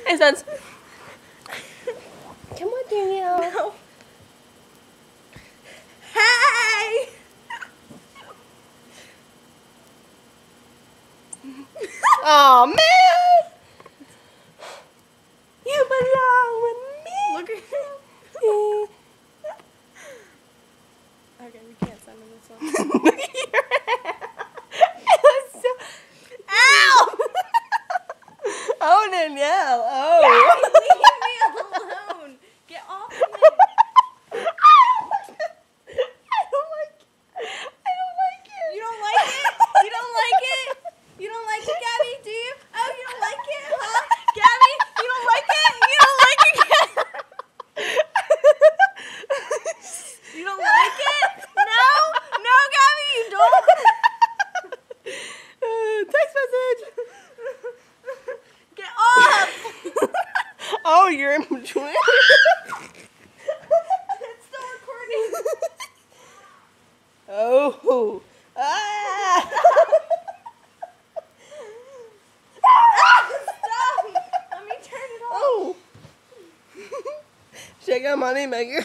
Hey, Sons. Come on, Danielle. No. Hey! Oh man! You belong with me. Look at him. Okay, we can't send him this one. Look at your hair. It was so... Ow! Oh, Danielle. Oh. Leave me alone. Get off of me. I don't like it. You don't like it? You don't like it? You don't like it, Gabby? Do you? Oh, you don't like it? Huh? Gabby, you don't like it? You don't like it, Gabby? You don't like it? No? No, Gabby, you don't? Text message. Get off! Oh, you're in between. It's still recording. Oh. Ah. Stop! Let me turn it off. Oh. Shake out money maker.